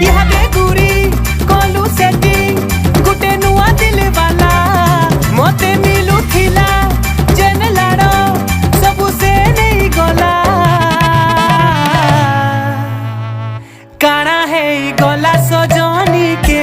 इहादे गुरी कोलू सेटी गुटे नुआ दिल वाला मोते मिलू थिला जेन लाड़ो सबु से नहीं गला काना है गला सजनी के